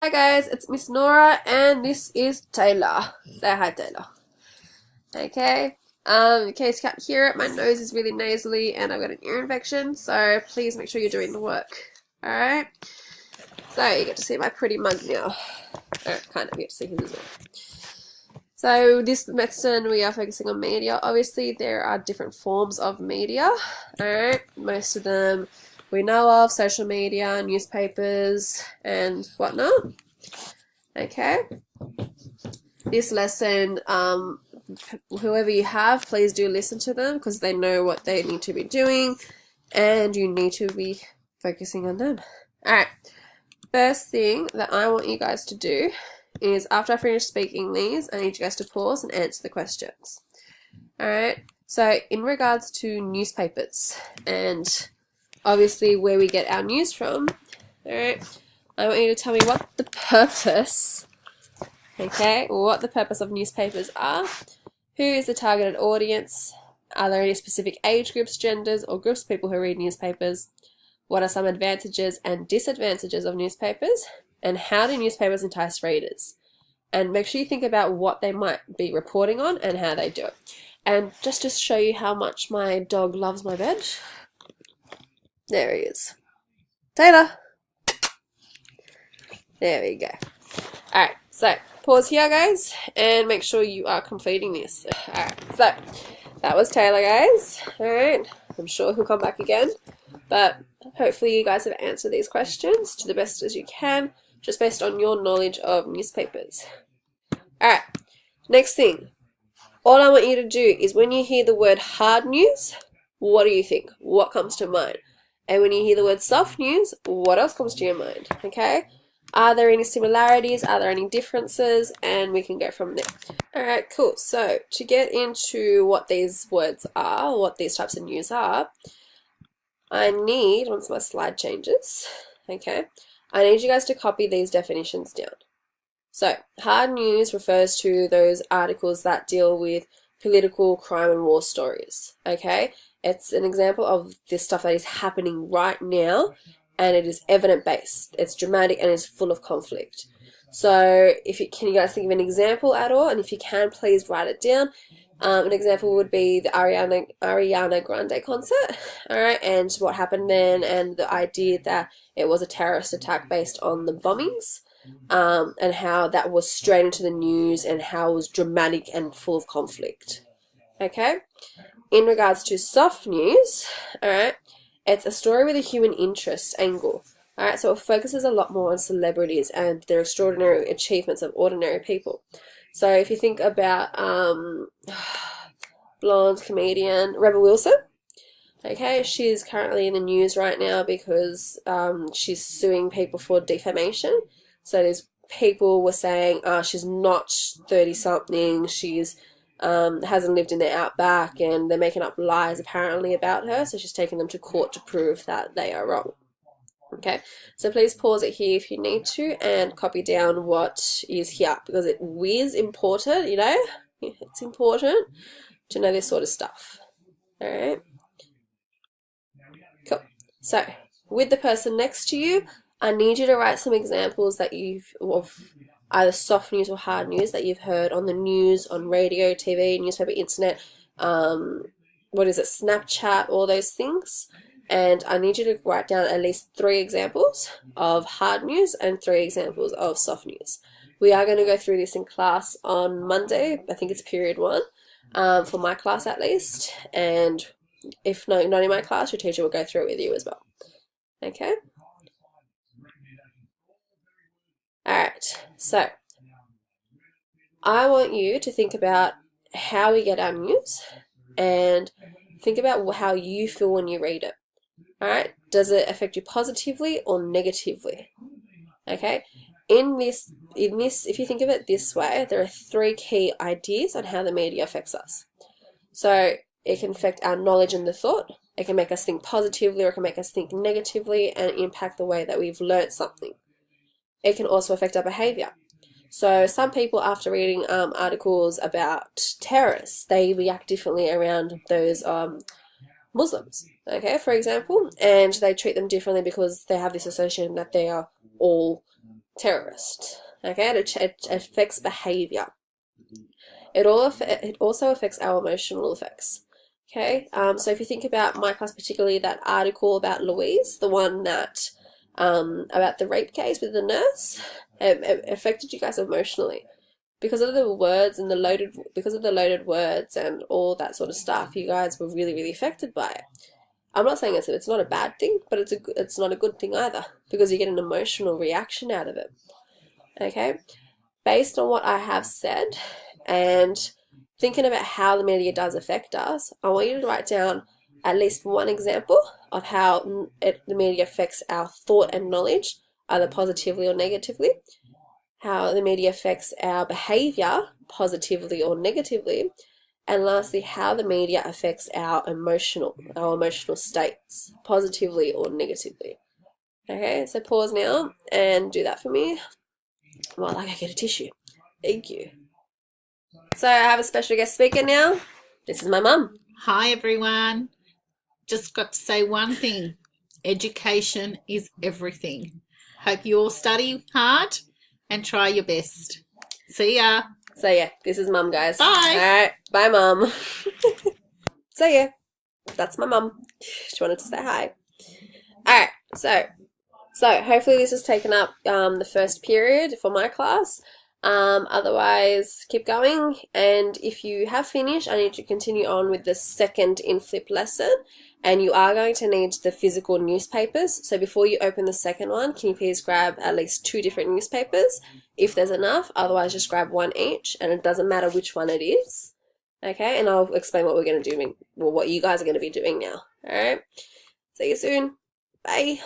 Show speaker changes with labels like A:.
A: Hi guys, it's Miss Nora and this is Taylor. Say hi, Taylor. Okay. In case you can't hear it, my nose is really nasally and I've got an ear infection, so please make sure you're doing the work. Alright? So you get to see my pretty mug now. Kind of get to see his as well. So this lesson we are focusing on media. Obviously there are different forms of media. Alright? Most of them we know of, social media, newspapers, and whatnot. Okay. This lesson, whoever you have, please do listen to them because they know what they need to be doing and you need to be focusing on them. Alright. First thing that I want you guys to do is after I finish speaking these, I need you guys to pause and answer the questions. Alright. So in regards to newspapers and obviously where we get our news from, alright, I want you to tell me what the purpose, what the purpose of newspapers are, who is the targeted audience, are there any specific age groups, genders, or groups of people who read newspapers, what are some advantages and disadvantages of newspapers, and how do newspapers entice readers? And make sure you think about what they might be reporting on and how they do it. And just to show you how much my dog loves my bed, there he is. Taylor! There we go. Alright, so pause here, guys, and make sure you are completing this. Alright, so that was Taylor, guys. Alright, I'm sure he'll come back again, but hopefully you guys have answered these questions to the best as you can, just based on your knowledge of newspapers. Alright, next thing. All I want you to do is when you hear the word hard news, what do you think? What comes to mind? And when you hear the word soft news, what else comes to your mind? Okay? Are there any similarities? Are there any differences? And we can go from there. Alright, cool. So, to get into what these words are, what these types of news are, I need, once my slide changes, okay, I need you guys to copy these definitions down. So, hard news refers to those articles that deal with political, crime, and war stories, okay? It's an example of this stuff that is happening right now, and it is evidence-based. It's dramatic and it's full of conflict. So, can you guys think of an example at all? And if you can, please write it down. An example would be the Ariana Grande concert, alright, and what happened then, and the idea that it was a terrorist attack based on the bombings, and how that was straight into the news and how it was dramatic and full of conflict. Okay? In regards to soft news, alright, it's a story with a human interest angle. Alright, so it focuses a lot more on celebrities and their extraordinary achievements of ordinary people. So if you think about blonde comedian Rebel Wilson, okay, she's currently in the news right now because she's suing people for defamation. So there's people were saying she's not 30-something, she's hasn't lived in the outback, and they're making up lies apparently about her, so she's taking them to court to prove that they are wrong. Okay, so please pause it here if you need to and copy down what is here because it is important, you know, it's important to know this sort of stuff. Alright, cool. So, with the person next to you, I need you to write some examples that of either soft news or hard news that you've heard on the news, on radio, TV, newspaper, internet, Snapchat, all those things. And I need you to write down at least 3 examples of hard news and 3 examples of soft news. We are going to go through this in class on Monday. I think it's period 1, for my class at least. And if not in my class, your teacher will go through it with you as well. Okay? Alright, so I want you to think about how we get our news and think about how you feel when you read it. Alright, does it affect you positively or negatively? Okay, in this, if you think of it this way, there are 3 key ideas on how the media affects us. So it can affect our knowledge and the thought, it can make us think positively or it can make us think negatively and impact the way that we've learnt something. It can also affect our behaviour. So some people, after reading articles about terrorists, they react differently around those Muslims, okay, for example, and they treat them differently because they have this association that they are all terrorist. Okay, it affects behavior. It also affects our emotional effects. Okay, so if you think about my class, particularly that article about Louise, the one that about the rape case with the nurse, it affected you guys emotionally because of the words and because of the loaded words and all that sort of stuff. You guys were really, really affected by it. I'm not saying it's not a bad thing, but it's not a good thing either because you get an emotional reaction out of it. Okay, based on what I have said and thinking about how the media does affect us, I want you to write down at least one example of how the media affects our thought and knowledge, either positively or negatively, how the media affects our behavior, positively or negatively, and lastly, how the media affects our emotional states, positively or negatively. Okay, so pause now and do that for me while I get a tissue. Thank you. So I have a special guest speaker now. This is my mum.
B: Hi everyone. Just got to say one thing. Education is everything. Hope you all study hard and try your best. See ya.
A: So yeah, this is mum, guys.
B: Bye.
A: Alright, bye mum. So yeah, that's my mum. She wanted to say hi. Alright, so hopefully this has taken up the first period for my class. Otherwise, keep going, and if you have finished, I need you to continue on with the second in flip lesson, and you are going to need the physical newspapers. So before you open the second one, can you please grab at least 2 different newspapers if there's enough? Otherwise, just grab one each, and it doesn't matter which one it is. Okay, and I'll explain what we're going to do, well, what you guys are going to be doing now. Alright, see you soon. Bye.